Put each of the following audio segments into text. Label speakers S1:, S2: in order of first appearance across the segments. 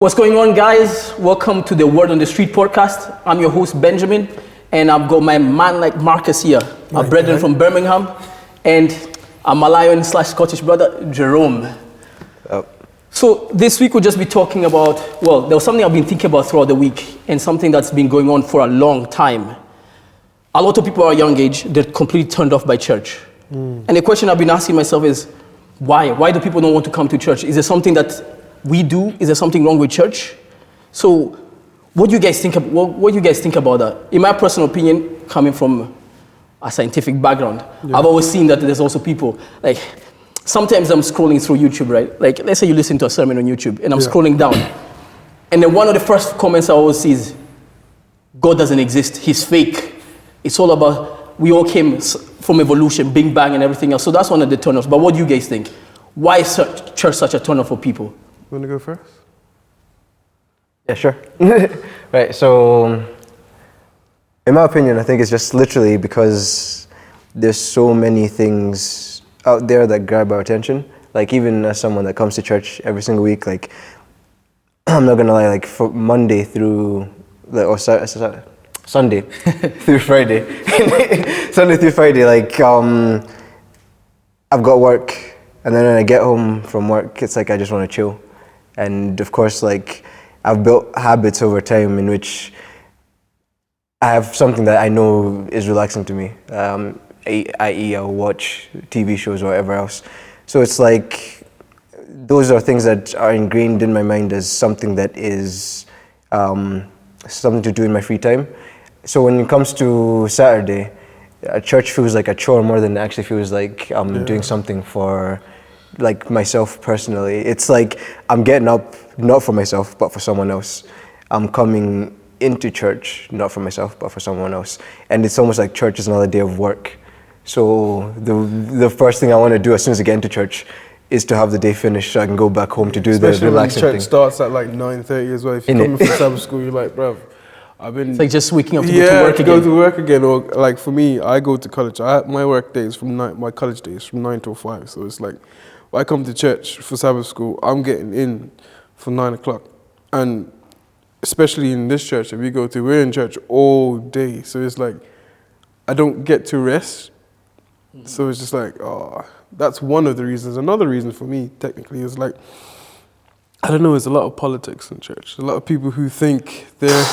S1: What's going on, guys? Welcome to the Word on the Street podcast. I'm your host, Benjamin, and I've got my man like Marcus here, a brethren from Birmingham, and a Malayan/Scottish brother, Jerome.
S2: Oh.
S1: So this week we'll just be talking about, well, there was something I've been thinking about throughout the week, and something that's been going on for a long time. A lot of people our young age, they're completely turned off by church. And the question I've been asking myself is, why? Why do people not want to come to church? Is there something that we do? Is there something wrong with church? So what do you guys think about that? In my personal opinion, coming from a scientific background, I've always seen that there's also people, like, sometimes I'm scrolling through YouTube, right? Like, let's say you listen to a sermon on YouTube, and I'm scrolling down, and then one of the first comments I always see is, God doesn't exist, he's fake. It's all about, we all came from evolution, Big Bang and everything else. So that's one of the turn-offs. But what do you guys think? Why is church such a turn-off for people?
S3: You want to go first?
S2: Yeah, sure. Right, so in my opinion, I think it's just literally because there's so many things out there that grab our attention. Like, even as someone that comes to church every single week, like, I'm not gonna lie, like, for Monday through, Sunday through Friday, Sunday through Friday, like, I've got work, and then when I get home from work, it's like I just want to chill. And of course, like, I've built habits over time in which I have something that I know is relaxing to me, i.e. I'll watch TV shows or whatever else. So it's like, those are things that are ingrained in my mind as something that is something to do in my free time. So when it comes to Saturday, church feels like a chore more than it actually feels like I'm doing something for, like, myself personally. It's like I'm getting up not for myself but for someone else. I'm coming into church not for myself but for someone else, and it's almost like church is another day of work. So the first thing I want to do as soon as I get into church is to have the day finished so I can go back home to do the relaxing thing.
S3: Church starts at like 9:30 as well. If you're coming from Sabbath school, you're like, bruv,
S1: It's like just waking up to go to work again.
S3: go to work again. Or like for me, I go to college. My work days my college days from 9 till 5. So it's like, when I come to church for Sabbath school, I'm getting in for 9 o'clock. And especially in this church that we go to, we're in church all day. So it's like, I don't get to rest. So it's just like, that's one of the reasons. Another reason for me, technically, is like, I don't know, there's a lot of politics in church. A lot of people who think they're...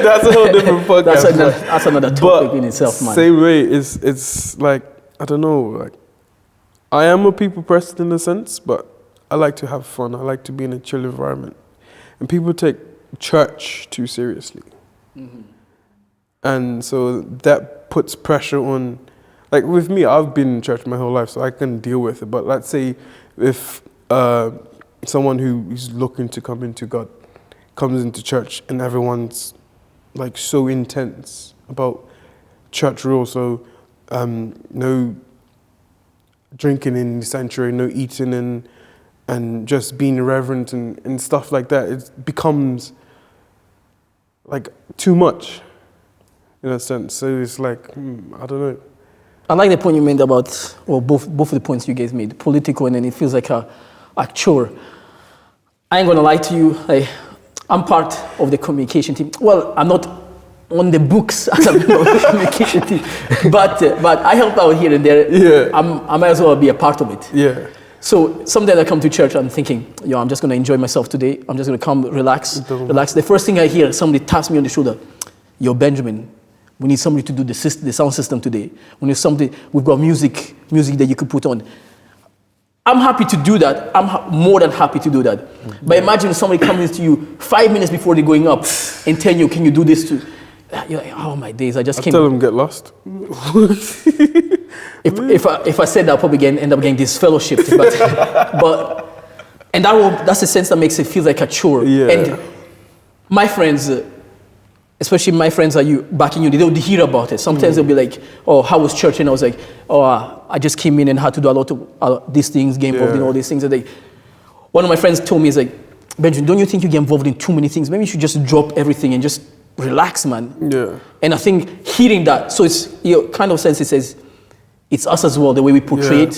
S3: That's a whole different podcast.
S1: That's another topic in itself, man.
S3: Same way, it's like, I don't know, like, I am a people person in a sense, but I like to have fun. I like to be in a chill environment. And people take church too seriously. And so that puts pressure on, like with me, I've been in church my whole life, so I can deal with it. But let's say if someone who is looking to come into God comes into church and everyone's like so intense about church rules, so no drinking in the sanctuary, no eating and just being irreverent and stuff like that, it becomes like too much in a sense. So it's like, I don't know.
S1: I like the point you made about, well, both of the points you guys made, political, and then it feels like a chore. I ain't gonna lie to you, I'm part of the communication team. Well, I'm not on the books as a member of the communication team, but I help out here and there.
S3: Yeah.
S1: I might as well be a part of it.
S3: Yeah.
S1: So sometimes I come to church, I'm thinking, I'm just gonna enjoy myself today. I'm just gonna come relax. The first thing I hear, somebody taps me on the shoulder, "Yo, Benjamin, we need somebody to do the sound system today. We've got music that you could put on." I'm happy to do that. I'm more than happy to do that. But imagine somebody coming to you 5 minutes before they're going up and telling you, "Can you do this too?" You're like, "Oh my days, I just came."
S3: Tell them get lost.
S1: If I said that, I'll probably end up getting disfellowshipped. But that's the sense that makes it feel like a chore.
S3: Yeah.
S1: And my friends, especially my friends are back in uni, they'll hear about it. Sometimes they'll be like, "Oh, how was church?" And I was like, I just came in and had to do a lot of these things, get involved in all these things. And one of my friends told me, he's like, "Benjamin, don't you think you get involved in too many things? Maybe you should just drop everything and just relax, man."
S3: Yeah.
S1: And I think hearing that, so it's kind of sense it says, It's us as well, the way we portray it.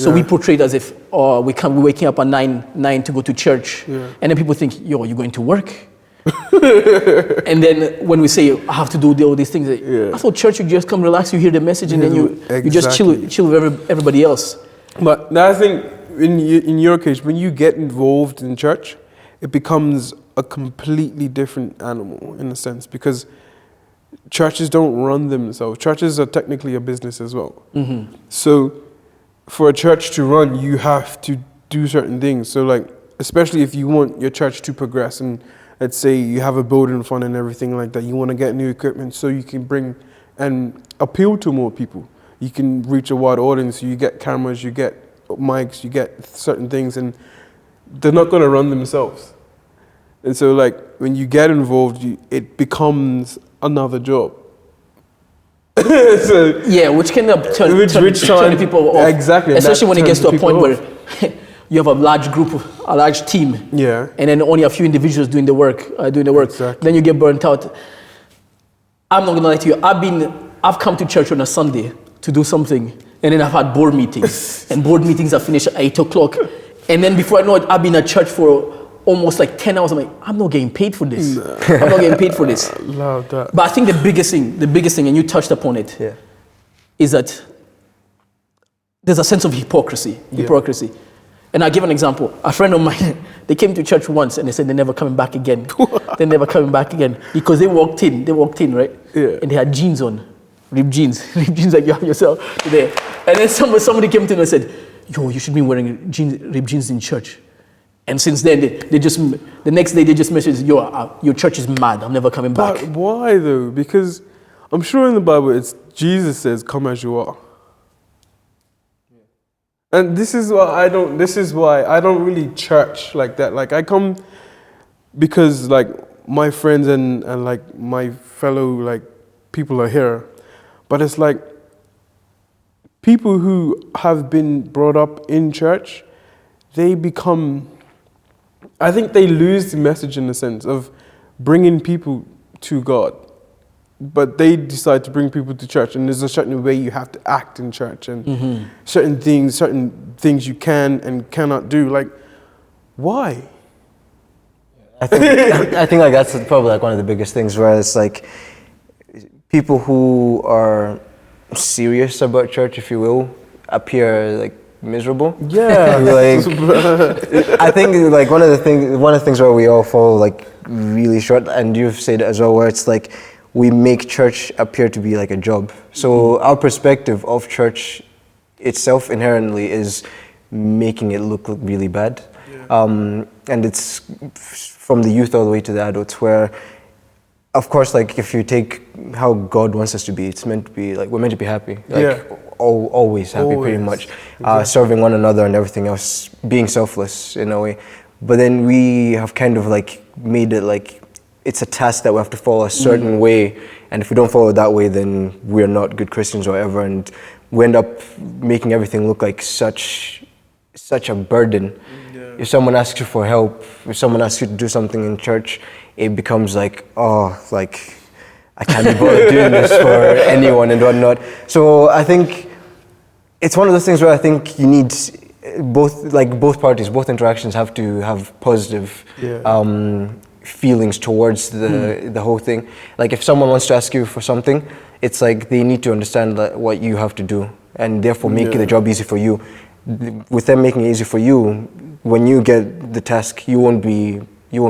S1: So we
S3: yeah.
S1: portray it as if we're waking up at 9 to go to church.
S3: Yeah.
S1: And then people think, yo, you're going to work? And then when we say, I have to do all these things, I thought church, you just come relax, you hear the message, and then you just chill with everybody else.
S3: But I think in your case, when you get involved in church, it becomes a completely different animal in a sense, because churches don't run themselves. Churches are technically a business as well.
S1: Mm-hmm.
S3: So for a church to run, you have to do certain things. So like, especially if you want your church to progress, and let's say you have a building fund and everything like that, you want to get new equipment so you can bring and appeal to more people. You can reach a wide audience, you get cameras, you get mics, you get certain things, and they're not going to run themselves. And so like, when you get involved, it becomes another job. So,
S1: yeah, which can turn people off.
S3: Exactly.
S1: Especially when it gets to a point where you have a large group, a large team,
S3: yeah,
S1: and then only a few individuals doing the work.
S3: Exactly.
S1: Then you get burnt out. I'm not gonna lie to you. I've come to church on a Sunday to do something, and then I've had board meetings, and board meetings are finished at 8 o'clock, and then before I know it, I've been at church for almost like 10 hours. I'm like, I'm not getting paid for this.
S3: No.
S1: I'm not getting paid for this.
S3: Love that.
S1: But I think the biggest thing, and you touched upon it, is that there's a sense of hypocrisy. And I'll give an example. A friend of mine, they came to church once and they said they're never coming back again. They're never coming back again. Because they walked in, right?
S3: Yeah.
S1: And they had jeans on, ripped jeans like you have yourself today. And then somebody came to them and said, yo, you should be wearing ripped jeans in church. And since then, the next day they just messaged, yo, your church is mad, I'm never coming back.
S3: But why though? Because I'm sure in the Bible, Jesus says, come as you are. And this is why I don't really church like that. Like I come because like my friends and like my fellow like people are here. But it's like people who have been brought up in church, I think they lose the message in the sense of bringing people to God. But they decide to bring people to church, and there's a certain way you have to act in church, and certain things you can and cannot do. Like, why?
S2: I think like that's probably like one of the biggest things, where it's like people who are serious about church, if you will, appear like miserable.
S3: Yeah.
S2: Like, I think like one of the things where we all fall like really short, and you've said it as well, where it's like we make church appear to be like a job. So our perspective of church itself inherently is making it look really bad. And it's from the youth all the way to the adults, where of course, like if you take how God wants us to be, it's meant to be like, we're meant to be happy. Like always happy, pretty much. Exactly. Serving one another and everything else, being selfless in a way. But then we have kind of like made it like it's a task that we have to follow a certain way, and if we don't follow it that way, then we're not good Christians or whatever, and we end up making everything look like such a burden. If someone asks you for help, if someone asks you to do something in church, it becomes like, oh, like I can't be bothered doing this for anyone and whatnot. So I think it's one of those things where I think you need both parties, both interactions have to have positive feelings towards the whole thing. Like if someone wants to ask you for something, it's like they need to understand what you have to do, and therefore make the job easy for you. With them making it easy for you, when you get the task, you won't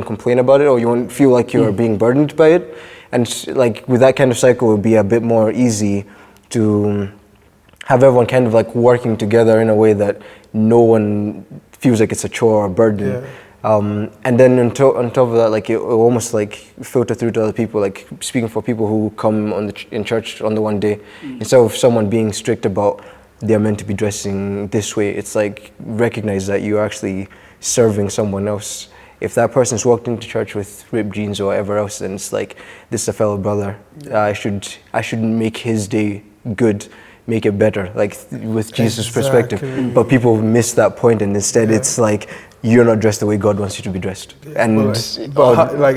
S2: complain about it, or you won't feel like you're being burdened by it. And like with that kind of cycle, it would be a bit more easy to have everyone kind of like working together in a way that no one feels like it's a chore or a burden. And then on top of that, like it almost like filter through to other people, like speaking for people who come in church on the one day, instead of someone being strict about they're meant to be dressing this way, it's like recognize that you're actually serving someone else. If that person's walked into church with ripped jeans or whatever else, then it's like, this is a fellow brother. I should make his day good, make it better, like with Jesus' perspective. But people miss that point, and instead it's like, you're not dressed the way God wants you to be dressed. And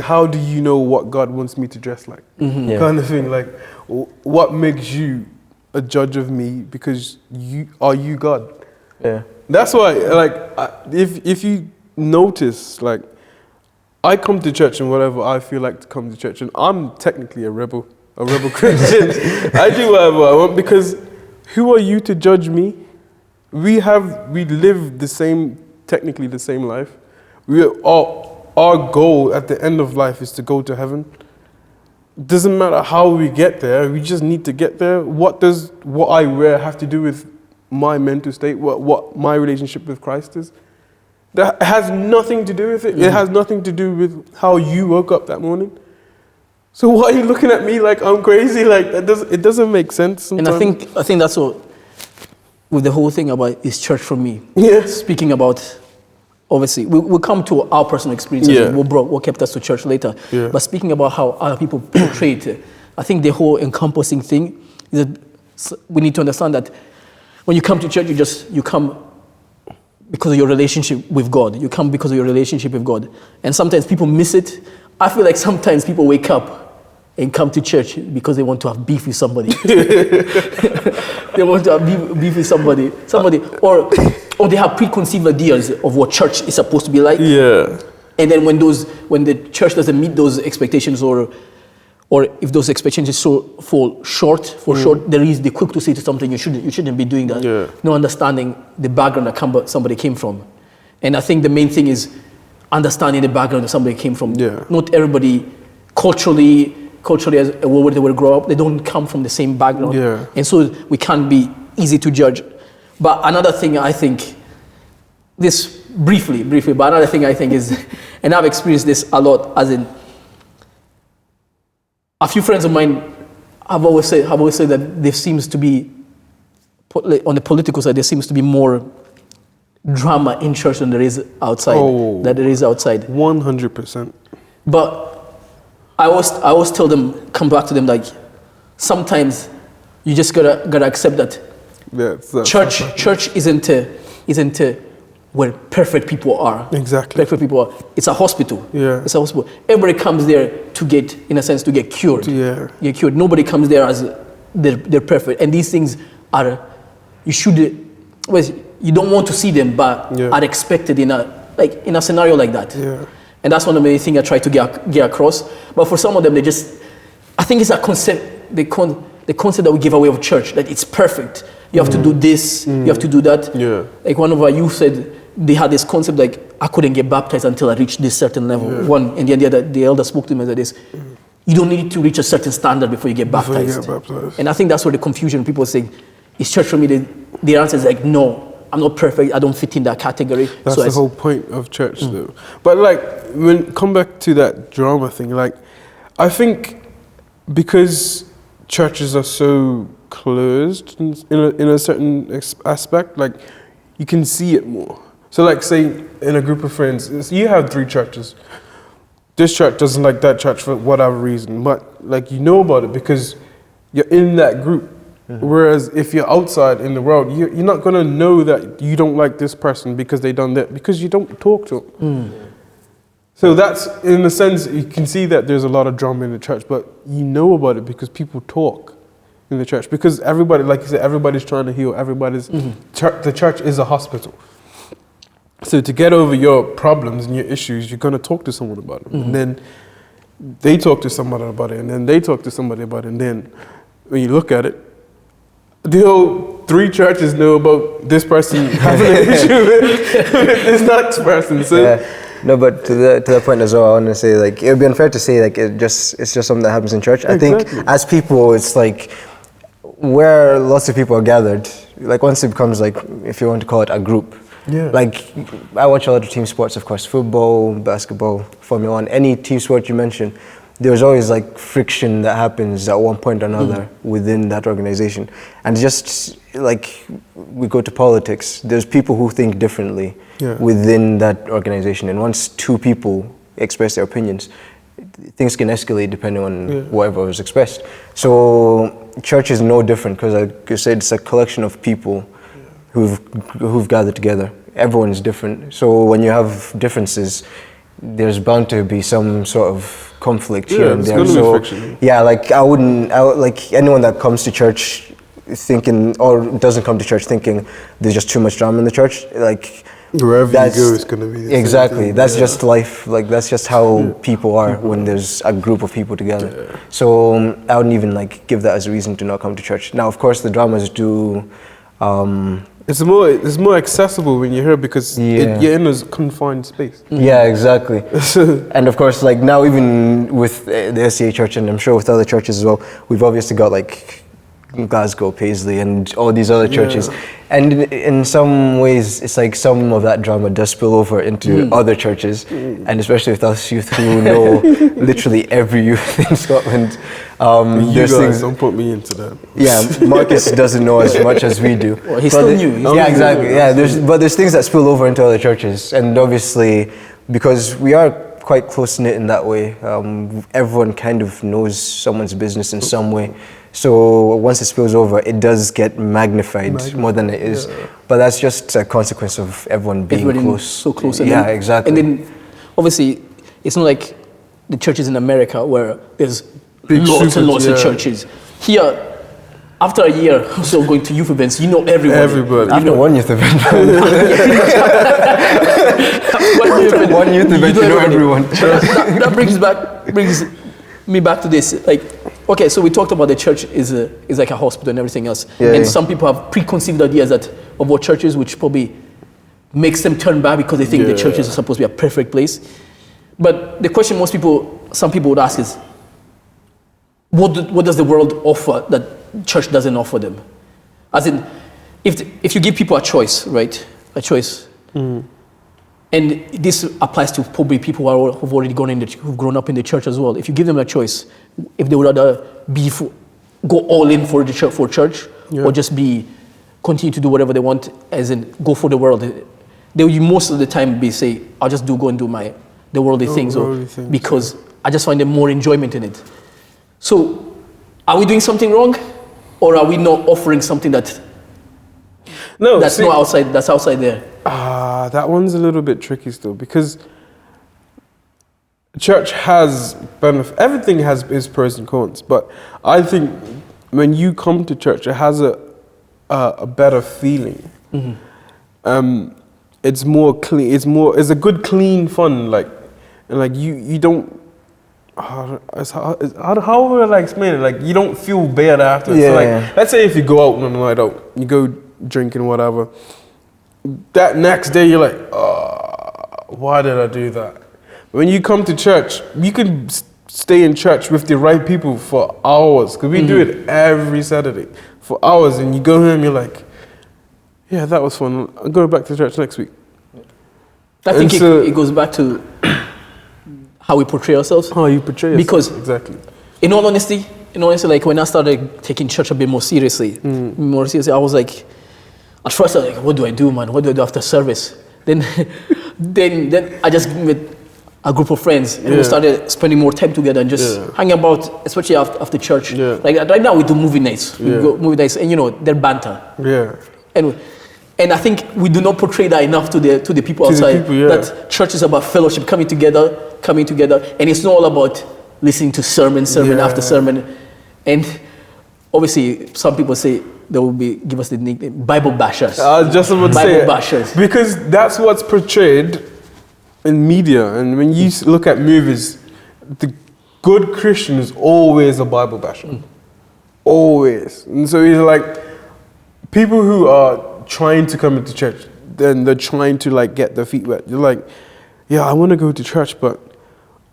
S3: how do you know what God wants me to dress like? Kind of thing. Like, what makes you a judge of me because you God?
S2: Yeah.
S3: That's why, like, if you notice, like, I come to church and whatever I feel like to come to church, and I'm technically a rebel Christian. I do whatever I want because who are you to judge me? We live technically the same life. Our goal at the end of life is to go to heaven. Doesn't matter how we get there, we just need to get there. What does what I wear have to do with my mental state, what my relationship with Christ is? That has nothing to do with it. It has nothing to do with how you woke up that morning. So why are you looking at me like I'm crazy? Like it doesn't make sense sometimes.
S1: And I think that's what, with the whole thing about is church for me.
S3: Yeah.
S1: Speaking about, obviously, we'll come to our personal experiences.
S3: Yeah.
S1: What kept us to church later.
S3: Yeah.
S1: But speaking about how other people portray it, I think the whole encompassing thing is that we need to understand that when you come to church, you come because of your relationship with God. You come because of your relationship with God. And sometimes people miss it. I feel like sometimes people wake up and come to church because they want to have beef with somebody. They want to have beef with somebody, or they have preconceived ideas of what church is supposed to be like.
S3: Yeah.
S1: And then when the church doesn't meet those expectations, or if those expectations fall short, they're quick to say to something you shouldn't be doing that.
S3: Yeah.
S1: No understanding the background that somebody came from. And I think the main thing is understanding the background that somebody came from.
S3: Yeah.
S1: Not everybody culturally as where they will grow up, they don't come from the same background.
S3: Yeah.
S1: And so we can't be easy to judge. But another thing I think, this briefly, but another thing I think is, and I've experienced this a lot, as in, a few friends of mine have always said that there seems to be, on the political side, there seems to be more drama in church than there is outside.
S3: 100%.
S1: But I always tell them, come back to them, like, sometimes you just gotta accept that church isn't where perfect people are.
S3: Exactly.
S1: Perfect people are. It's a hospital.
S3: Yeah.
S1: It's a hospital. Everybody comes there to get cured.
S3: Yeah.
S1: Get cured. Nobody comes there as they're perfect. And these things are, you don't want to see them, but are expected in a scenario like that.
S3: Yeah.
S1: And that's one of the things I try to get across. But for some of them, I think it's a concept, the concept that we give away of church, that it's perfect. You have to do this, you have to do that.
S3: Yeah.
S1: Like one of our youth said, they had this concept like, I couldn't get baptized until I reached this certain level.
S3: Yeah.
S1: One, and the elder spoke to me and said this, you don't need to reach a certain standard before you get baptized. And I think that's where the confusion, people say, is church for me? The answer is like, no. I'm not perfect. I don't fit in that category.
S3: That's the whole point of church, though. But come back to that drama thing. Like, I think because churches are so closed in a certain aspect, like you can see it more. So, like, say in a group of friends, you have 3 churches. This church doesn't like that church for whatever reason, but like you know about it because you're in that group. Mm-hmm. Whereas if you're outside in the world, you're not going to know that you don't like this person because they done that, because you don't talk to them. Mm. So that's, in a sense, you can see that there's a lot of drama in the church, but you know about it because people talk in the church. Because everybody, like you said, everybody's trying to heal. The church is a hospital. So to get over your problems and your issues, you're going to talk to someone about them. Mm-hmm. And then they talk to somebody about it, and then they talk to somebody about it, and then when you look at it, the whole 3 churches know about this person having an issue with this next person. So.
S2: Yeah. No, but to that point as well, I want to say, like, it would be unfair to say, like, it's just something that happens in church. I think as people, it's like where lots of people are gathered, like once it becomes like, if you want to call it a group. Yeah. Like, I watch a lot of team sports, of course, football, basketball, Formula 1, any team sport you mention. There's always like friction that happens at one point or another within that organization. And just like we go to politics, there's people who think differently within that organization. And once 2 people express their opinions, things can escalate depending on whatever was expressed. So church is no different because, like you said, it's a collection of people who've gathered together. Everyone's different. So when you have differences, there's bound to be some sort of conflict here and there. So like like anyone that comes to church thinking, or doesn't come to church thinking there's just too much drama in the church. Like
S3: Wherever you go, it's gonna be the
S2: exactly.
S3: same thing.
S2: That's just life. Like that's just how people are when there's a group of people together.
S3: Yeah.
S2: So I wouldn't even like give that as a reason to not come to church. Now, of course, the dramas do.
S3: It's more accessible when you're here because you're in a confined space.
S2: Yeah, exactly. And of course, like now, even with the SCA church, and I'm sure with other churches as well, we've obviously got like Glasgow, Paisley, and all these other churches. And in some ways, it's like some of that drama does spill over into other churches, and especially with us youth who know literally every youth in Scotland.
S3: You guys don't put me into that.
S2: Yeah, Marcus doesn't know as much as we do.
S1: Well, he's still new.
S2: Yeah, exactly. Yeah, there's things that spill over into other churches, and obviously because we are quite close knit in that way, everyone kind of knows someone's business in some way. So once it spills over, it does get magnified more than it is. Yeah. But that's just a consequence of everyone being close.
S1: So close.
S2: Yeah, exactly.
S1: And then, obviously, it's not like the churches in America where there's lots and lots of churches. Here, after a year or so going to youth events, you know everybody.
S2: After one youth event. One youth event, you know everyone.
S1: That brings me back to this. Like, okay, so we talked about the church is like a hospital and everything else. And some people have preconceived ideas of what church is, which probably makes them turn back because they think the church is supposed to be a perfect place. But the question some people would ask is, what does the world offer that church doesn't offer them? As in, if you give people a choice, right? A choice. And this applies to probably people who've already who've grown up in the church as well. If you give them a choice, if they would rather go all in for the church, or just continue to do whatever they want, as in go for the world, they will most of the time say, I'll just go and do the worldly things, because I just find more enjoyment in it. So, are we doing something wrong, or are we not offering something that's outside there?
S3: That one's a little bit tricky still, because church has benefit. Everything has its pros and cons, but I think when you come to church, it has a better feeling. It's more clean. It's a good clean fun. You don't. How would I explain it? Like, you don't feel bad after.
S2: Yeah.
S3: So let's say if you go out on a night out, you go drinking, whatever. That next day you're like, why did I do that? When you come to church, you can stay in church with the right people for hours, because we do it every Saturday for hours, and you go home, you're like, yeah, that was fun. I'll go back to church next week.
S1: I think it goes back to how we portray ourselves.
S3: How you portray yourself.
S1: Because
S3: exactly.
S1: In all honesty, like when I started taking church a bit more seriously, I was like, at first I was like, what do I do, man? What do I do after service? Then I just met a group of friends, and we started spending more time together and just hanging about, especially after church. Yeah. Like right now we do movie nights. We go movie nights, and they're banter. Yeah. And I think we do not portray that enough to the people outside. That church is about fellowship, coming together, and it's not all about listening to sermon after sermon. And obviously, some people say they will give us the nickname Bible bashers.
S3: I was just about to say
S1: Bible bashers,
S3: because that's what's portrayed in media, and when you look at movies, the good Christian is always a Bible basher, always. And so he's like, people who are trying to come into church, then they're trying to get their feet wet. You're like, yeah, I want to go to church, but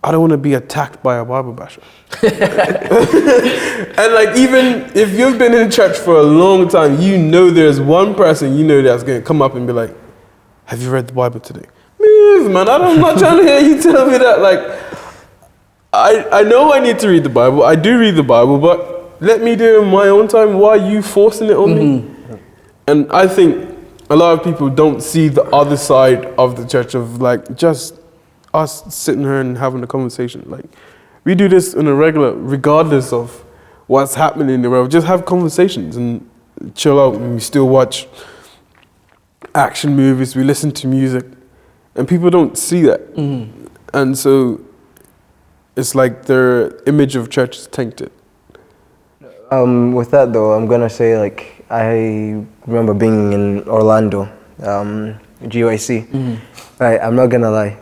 S3: I don't want to be attacked by a Bible basher. And even if you've been in church for a long time, there's one person that's going to come up and be like, have you read the Bible today? Move, man, I'm not trying to hear you tell me that. I know I need to read the Bible. I do read the Bible, but let me do it in my own time. Why are you forcing it on me? And I think a lot of people don't see the other side of the church of just us sitting here and having a conversation. We do this on a regular, regardless of what's happening in the world. Just have conversations and chill out. And we still watch action movies. We listen to music, and people don't see that. And so it's like their image of church is tainted.
S2: With that though, I'm gonna say like I remember being in Orlando, GYC. Right, I'm not gonna lie.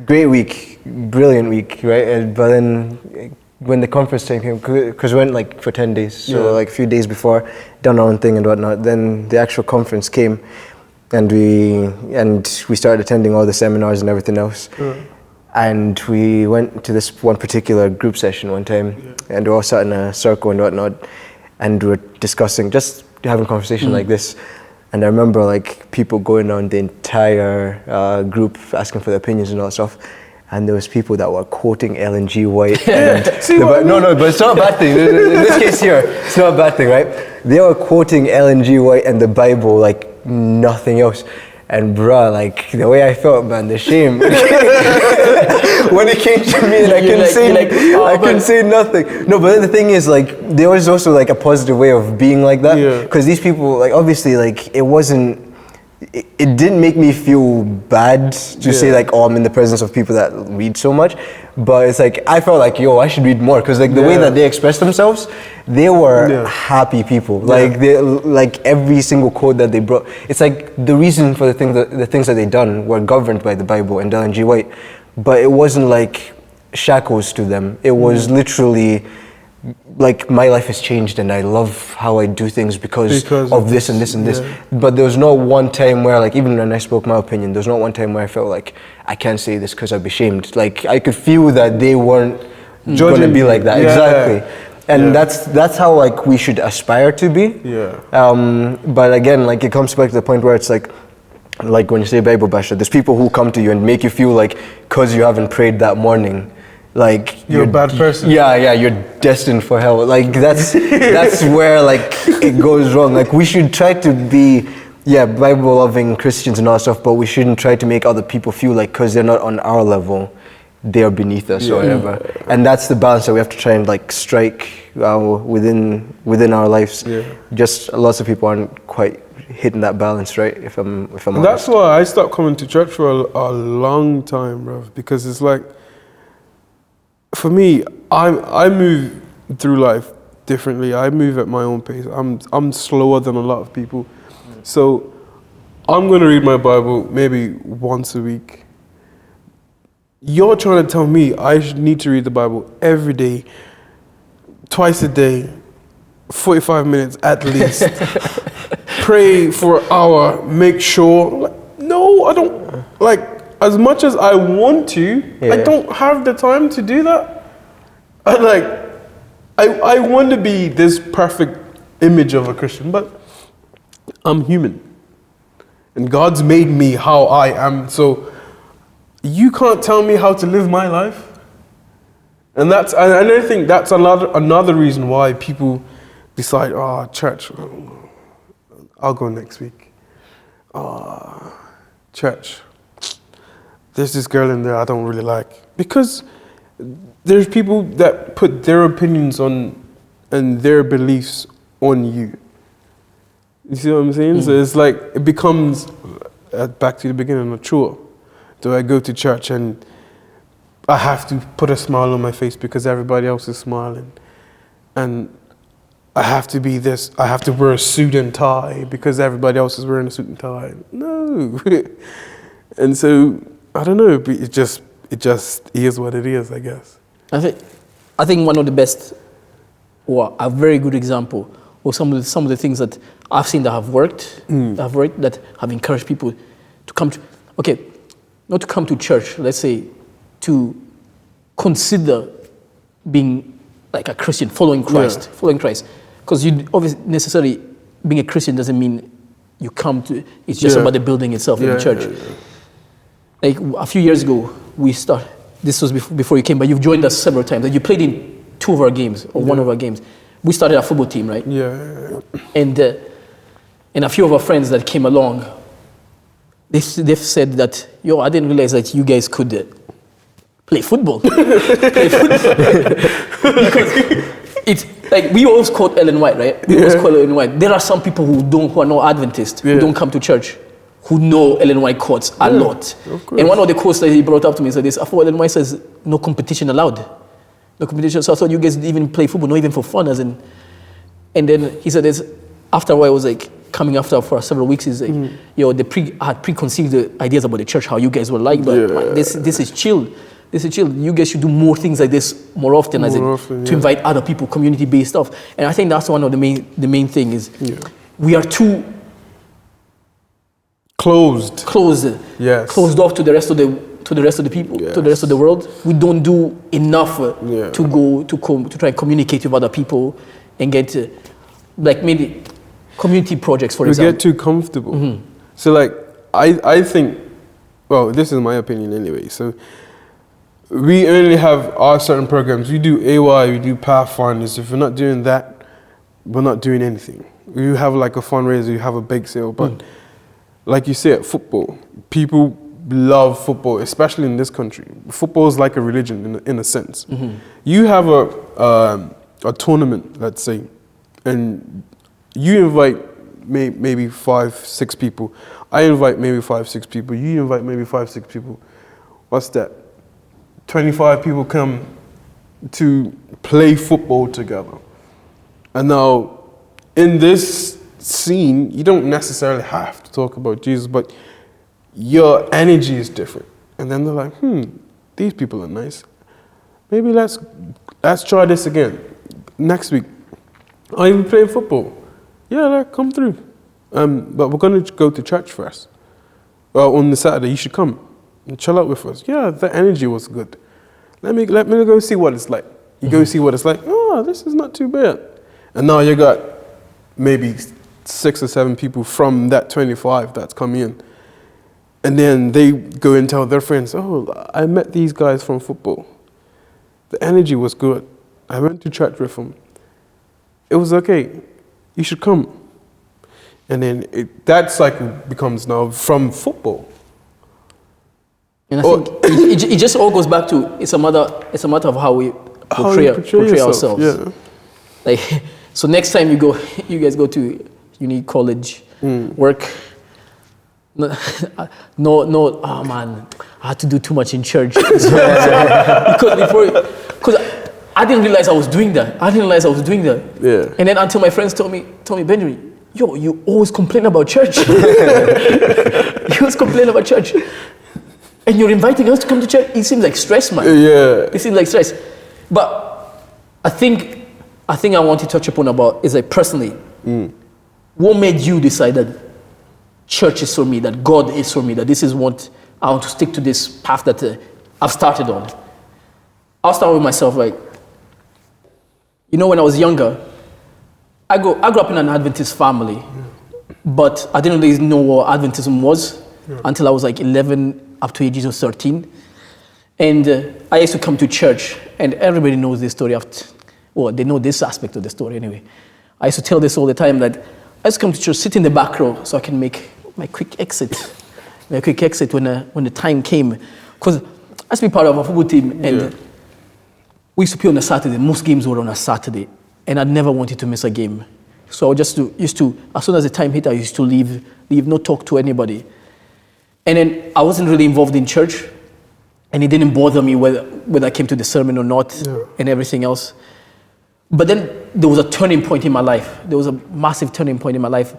S2: Great week, brilliant week, right? But then when the conference time came, because we went like for 10 days, so like a few days before, done our own thing and whatnot. Then the actual conference came, and we started attending all the seminars and everything else. And we went to this one particular group session one time, and we all sat in a circle and whatnot, and we were discussing, just having a conversation like this. And I remember like people going on the entire group asking for their opinions and all that stuff. And there was people that were quoting Ellen G. White. And no, but it's not a bad thing. In this case here, it's not a bad thing, right? They were quoting Ellen G. White and the Bible like nothing else. And bruh, like the way I felt, man, the shame. When it came to me and I couldn't say nothing. No, but then the thing is, like, there was also like a positive way of being like that. Because these people, like, obviously, like, it didn't make me feel bad to say like, oh, I'm in the presence of people that read so much, but it's like I felt like, yo, I should read more, because like the way that they expressed themselves, they were happy people. Like they, like every single quote that they brought, it's like the reason for the things that they done were governed by the Bible and Ellen G. White, but it wasn't like shackles to them. It was literally like, my life has changed and I love how I do things because of this and this and this. But there was not one time where, like, even when I spoke my opinion, there was not one time where I felt like I can't say this because I'd be shamed. Like, I could feel that they weren't going to be like that. Exactly. And that's how like we should aspire to be. But again, like, it comes back to the point where it's like when you say Bible basher, there's people who come to you and make you feel like because you haven't prayed that morning, like
S3: you're a bad person.
S2: You're destined for hell. Like that's where like it goes wrong. Like, we should try to be Bible loving Christians and all that stuff, but we shouldn't try to make other people feel like because they're not on our level, they are beneath us or whatever. And that's the balance that we have to try and like strike within our lives. Just lots of people aren't quite hitting that balance, right? If I'm honest.
S3: That's why I stopped coming to church for a long time, bro. Because it's like, for me, I move through life differently. I move at my own pace. I'm slower than a lot of people. So I'm going to read my Bible maybe once a week. You're trying to tell me I need to read the Bible every day, twice a day, 45 minutes at least. Pray for an hour, make sure. Like, no, I don't. Like, as much as I want to, I don't have the time to do that. I want to be this perfect image of a Christian, but I'm human. And God's made me how I am, so you can't tell me how to live my life. And I think that's another reason why people decide, church, I'll go next week. Church, there's this girl in there I don't really like. Because there's people that put their opinions on and their beliefs on you. You see what I'm saying? So it's like, it becomes, back to the beginning, a chore. Do I go to church and I have to put a smile on my face because everybody else is smiling? And I have to be this, I have to wear a suit and tie because everybody else is wearing a suit and tie. No. And so, I don't know, it just is what it is, I guess.
S1: I think one of the best, or a very good example of some of the things that I've seen that have worked, that have encouraged people to come to, not to come to church, let's say, to consider being like a Christian, following Christ. Because you obviously necessarily being a Christian doesn't mean you come to, it's just about the building itself in the church. Like a few years ago, this was before you came, but you've joined us several times. Like, you played in two of our games, or one of our games. We started a football team, right? And a few of our friends that came along, they've said that, I didn't realize that you guys could play football. Because it's like, we always quote Ellen White, right? We always quote Ellen White. There are some people who are not Adventist, who don't come to church, who know Ellen White quotes a lot. And one of the quotes that he brought up to me said this, Ellen White says, no competition allowed. No competition. So I thought you guys didn't even play football, not even for fun, as in. And then he said this. After a while, I was like coming after for several weeks. He's like, yo, I had preconceived the ideas about the church, how you guys were like, but man, this is chill. This is chill. You guys should do more things like this more often, to invite other people, community-based stuff. And I think that's one of the main thing is we are too closed.
S3: Yes.
S1: Closed off to the rest of the people, to the rest of the world. We don't do enough to try and communicate with other people and get like maybe community projects, for example.
S3: We get too comfortable. So like I think, well, this is my opinion anyway. So we only have our certain programs. We do AY, we do Pathfinders. If we're not doing that, we're not doing anything. You have like a fundraiser, you have a bake sale, but like you say, football, people love football, especially in this country. Football is like a religion in a sense. You have a tournament, let's say, and you invite maybe 5-6 people. I invite maybe 5-6 people. You invite maybe 5-6 people. What's that? 25 people come to play football together. And now, in this scene, you don't necessarily have to talk about Jesus, but your energy is different. And then they're like, these people are nice. Maybe let's try this again. Next week, are you playing football? Yeah, like, come through. But we're going to go to church first. Well, on the Saturday, you should come and chill out with us. Yeah, the energy was good. Let me go see what it's like. You go see what it's like. Oh, this is not too bad. And now you got maybe 6 or 7 people from that 25 that's come in. And then they go and tell their friends, oh, I met these guys from football. The energy was good. I went to church with them. It was okay. You should come. And then that cycle becomes now from football.
S1: And I think it just all goes back to it's a matter of how we portray ourselves.
S3: Yeah.
S1: Like, so next time you guys go to uni, college, work. No, oh man, I had to do too much in church. Because I didn't realize I was doing that. Yeah. And then until my friends told me, Benjamin, yo, you always complain about church. You always complain about church. And you're inviting us to come to church. It seems like stress, man.
S3: Yeah.
S1: It seems like stress. But I think I want to touch upon about is like personally, what made you decide that church is for me, that God is for me, that this is what I want to stick to this path that I've started on? I'll start with myself. Like, you know, when I was younger, I grew up in an Adventist family, but I didn't really know what Adventism was until I was like 11 up to ages of 13. And I used to come to church, and everybody knows this story. They know this aspect of the story anyway. I used to tell this all the time, that I used to come to church, sit in the back row so I can make my quick exit when the time came. Because I used to be part of a football team, and we used to play on a Saturday. Most games were on a Saturday, and I never wanted to miss a game. So I used to, as soon as the time hit, I used to leave, not talk to anybody. And then I wasn't really involved in church, and it didn't bother me whether I came to the sermon or not, and everything else. But then there was a turning point in my life. There was a massive turning point in my life.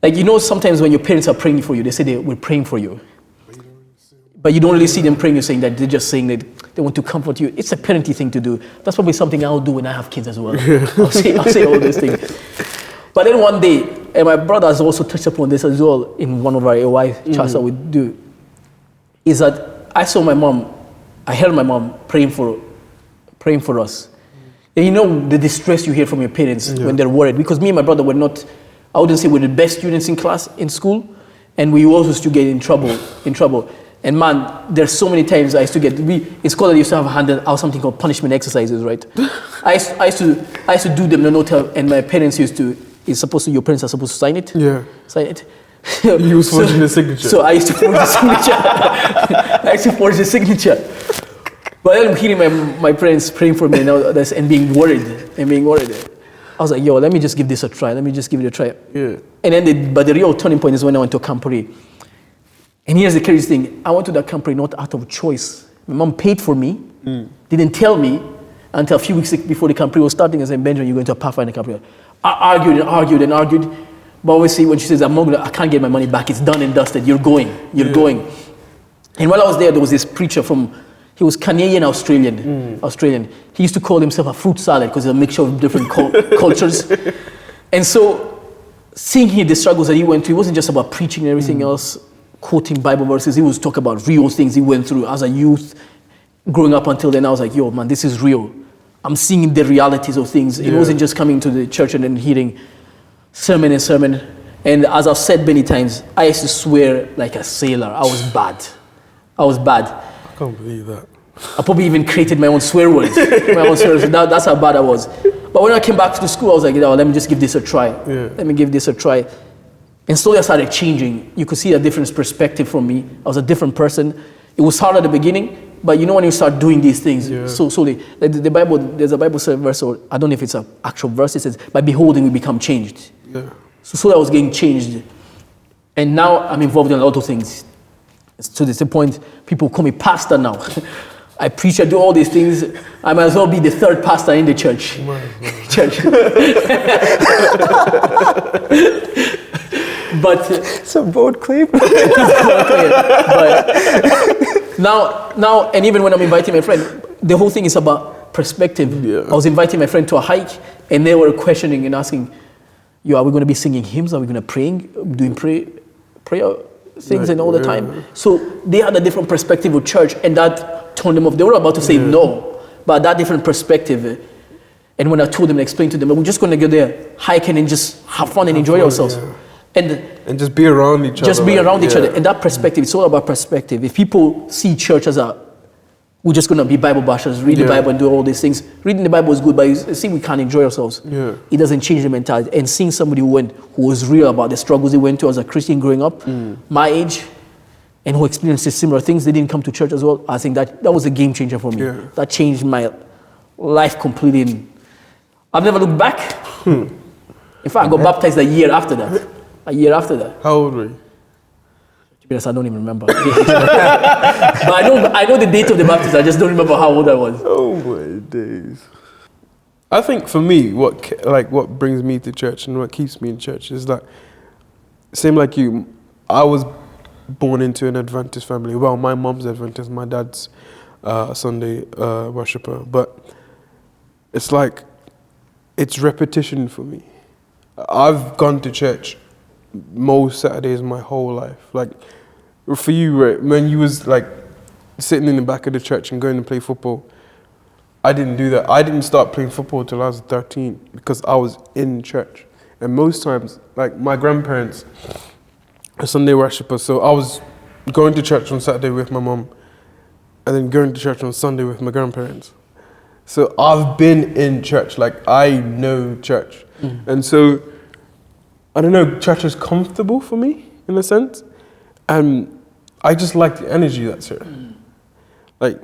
S1: Like, you know, sometimes when your parents are praying for you, they say they were praying for you. But you don't really see them praying, you're saying that they're just saying that they want to comfort you. It's a parenting thing to do. That's probably something I'll do when I have kids as well. I'll say all these things. But then one day, and my brother has also touched upon this as well in one of our AY chats that we do, is that I heard my mom praying for us. And you know the distress you hear from your parents when they're worried. Because me and my brother were not, I wouldn't say we're the best students in class, in school, and we also used to get in trouble. And man, there's so many times I used to get, in school I used to have handed out something called punishment exercises, right? I used to do them in a hotel, and my parents your parents are supposed to sign it? Yeah. Sign it.
S3: You was forging the signature.
S1: So I used to forge the signature. But then hearing my parents praying for me and being worried, I was like, yo, let me just give this a try. Yeah. And then but the real turning point is when I went to Campari. And here's the crazy thing. I went to that Campari not out of choice. My mom paid for me, didn't tell me, until a few weeks before the campaign was starting, I said, Benjamin, you're going to a Pathfinder campaign. I argued and argued and argued. But obviously, when she says, I can't get my money back, it's done and dusted, you're going. And while I was there was this preacher he was Canadian Australian. He used to call himself a fruit salad because it's a mixture of different cultures. And so, seeing the struggles that he went through, it wasn't just about preaching and everything else, quoting Bible verses. He was talking about real things he went through as a youth, growing up until then. I was like, yo, man, this is real. I'm seeing the realities of things. It wasn't just coming to the church and then hearing sermon. And as I've said many times, I used to swear like a sailor. I was bad.
S3: I can't believe that.
S1: I probably even created my own swear words. That's how bad I was. But when I came back to the school, I was like, let me just give this a try. Let me give this a try. And slowly I started changing. You could see a different perspective from me. I was a different person. It was hard at the beginning, but when you start doing these things, so slowly, the Bible, there's a Bible verse, or I don't know if it's an actual verse, it says, by beholding we become changed. So slowly I was getting changed. And now I'm involved in a lot of things. To the point, people call me pastor now. I preach, I do all these things. I might as well be the third pastor in the church. But
S2: it's a bold claim.
S1: But now, and even when I'm inviting my friend, the whole thing is about perspective. I was inviting my friend to a hike, and they were questioning and asking, are we going to be singing hymns? Are we going to doing prayer things and all the time? So they had a different perspective of church, and that turned them off. They were about to say no, but that different perspective. And when I told them and explained to them, we're just going to go there, hiking and just have fun and enjoy ourselves. And
S3: just be around each other.
S1: Just be around each other. And that perspective, it's all about perspective. If people see church as we're just going to be Bible bashers, read the Bible and do all these things. Reading the Bible is good, but you see, we can't enjoy ourselves. It doesn't change the mentality. And seeing somebody who was real about the struggles he went through as a Christian growing up, my age, and who experienced similar things, they didn't come to church as well. I think that was a game changer for me. That changed my life completely. And I've never looked back. In fact, I got baptized a year after that.
S3: How old were you?
S1: Because I don't even remember. But I know the date of the baptism. I just don't remember how old I was.
S3: Oh my days. I think for me, what brings me to church and what keeps me in church is that, same like you, I was born into an Adventist family. Well, my mom's Adventist, my dad's Sunday worshiper. But it's like, it's repetition for me. I've gone to church most Saturdays my whole life. Like, for you, right, when you was like sitting in the back of the church and going to play football, I didn't do that. I didn't start playing football till I was 13 because I was in church. And most times, like my grandparents are Sunday worshippers, so I was going to church on Saturday with my mom and then going to church on Sunday with my grandparents. So I've been in church, like I know church. And so, I don't know, church is comfortable for me in a sense. And I just like the energy that's here. Like,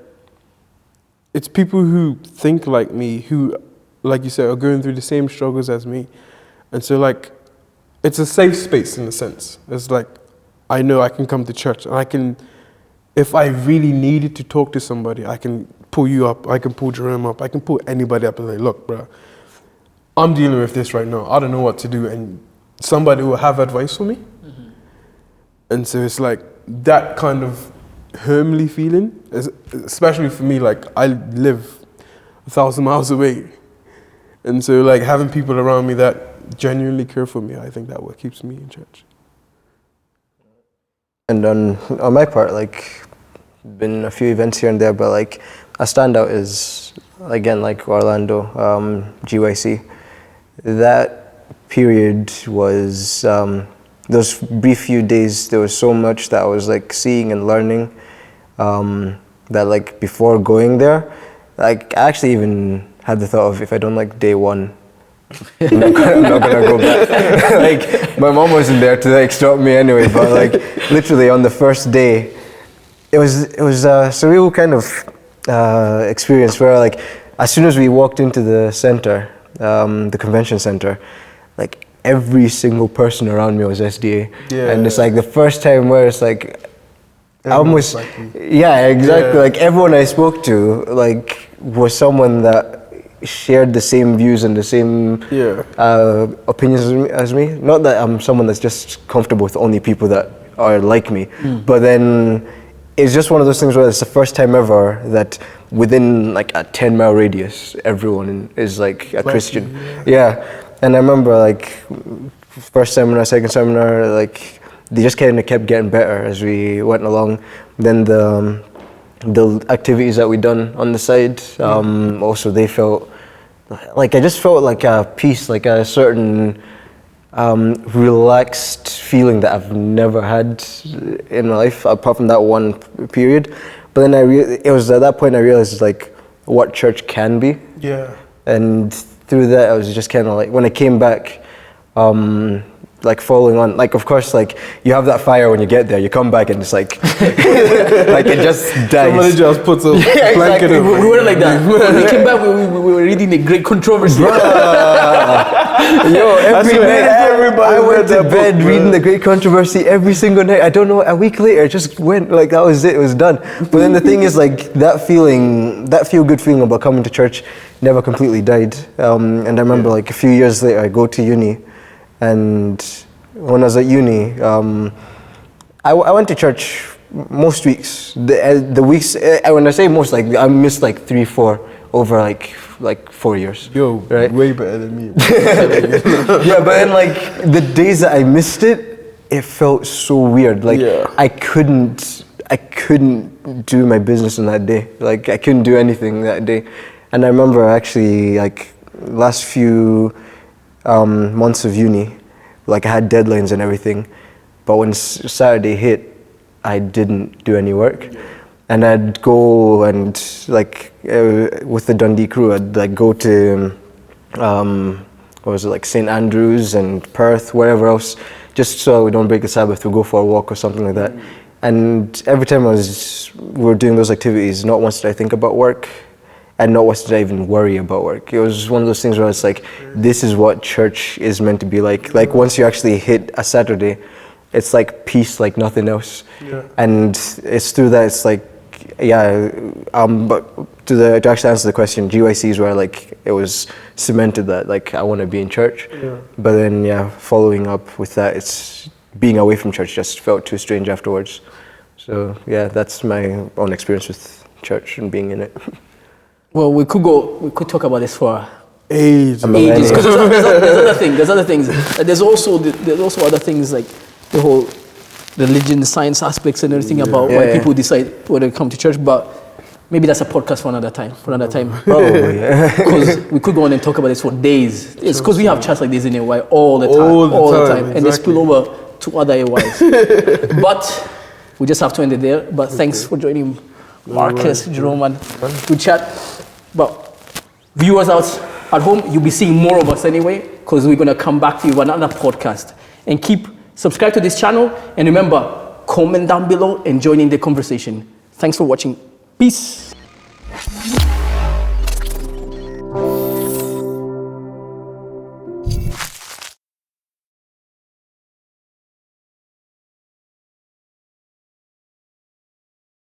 S3: it's people who think like me, who, like you said, are going through the same struggles as me. And so, like, it's a safe space in a sense. It's like, I know I can come to church and I can, if I really needed to talk to somebody, I can pull you up, I can pull Jerome up, I can pull anybody up and say, look, bro, I'm dealing with this right now. I don't know what to do. And somebody will have advice for me. And so it's like that kind of homely feeling, especially for me, like I live 1,000 miles away. And so like having people around me that genuinely care for me, I think that what keeps me in church.
S2: And on my part, like, been a few events here and there, but like a standout is, again, like Orlando, GYC. That period was, those brief few days, there was so much that I was like seeing and learning, that like before going there, like I actually even had the thought of, if I don't like day one, I'm not gonna go back. Like, my mom wasn't there to like stop me anyway, but like literally on the first day, it was a surreal kind of experience where like as soon as we walked into the center, the convention center, like every single person around me was SDA. And it's like the first time where it's like almost, like exactly. Like everyone I spoke to like was someone that shared the same views and the same opinions as me. Not that I'm someone that's just comfortable with only people that are like me, but then it's just one of those things where it's the first time ever that within like a 10-mile radius, everyone is like a Christian. Yeah, and I remember like first seminar, second seminar, like they just kind of kept getting better as we went along. Then the activities that we done on the side, also they felt like I just felt like a peace, like a certain relaxed feeling that I've never had in my life, apart from that one period. But then it was at that point I realized like what church can be.
S3: Yeah.
S2: And through that, I was just kind of like, when I came back, like following on, like of course, like you have that fire when you get there. You come back and it's like, like it just dies.
S3: Somebody just puts a blanket
S1: exactly.
S3: over.
S1: We weren't like that. When we came back, we were reading the Great Controversy.
S2: Yo, every night I went to bed reading the Great Controversy every single night. I don't know, a week later, it just went, like that was it, it was done. But then the thing is like that feel-good feeling about coming to church never completely died. And I remember like a few years later, I go to uni, and when I was at uni, I went to church most weeks. The weeks, when I say most, like I missed like 3-4 over like 4 years.
S3: Yo,
S2: right?
S3: way better than me.
S2: Yeah, but then like the days that I missed it, it felt so weird. Like I couldn't do my business on that day. Like I couldn't do anything that day. And I remember actually like last few months of uni, like I had deadlines and everything, but when Saturday hit, I didn't do any work. And I'd go and like with the Dundee crew, I'd like go to what was it, like St. Andrews and Perth, wherever else, just so we don't break the Sabbath, we'll go for a walk or something like that. And every time we were doing those activities, not once did I think about work, and not once did I even worry about work. It was one of those things where it's like, this is what church is meant to be like. Like once you actually hit a Saturday, it's like peace like nothing else. Yeah. And it's through that, it's like, but to actually answer the question, GYC is where like it was cemented that like I want to be in church. Yeah. But then following up with that, it's being away from church just felt too strange afterwards. So yeah, that's my own experience with church and being in it.
S1: Well, we could talk about this for
S3: ages.
S1: Because there's other things. There's also other things like the whole religion, science aspects and everything about why people decide whether to come to church. But maybe that's a podcast for another time.
S2: Probably,
S1: Because we could go on and talk about this for days. It's because we have chats like this in AY all the time, and they spill over to other AYs. But we just have to end it there. But thanks for joining, Marcus, Jerome, and good chat. But viewers out at home, you'll be seeing more of us anyway, because we're going to come back to you with another podcast. And keep subscribe to this channel, and remember, comment down below and join in the conversation. Thanks for watching. Peace.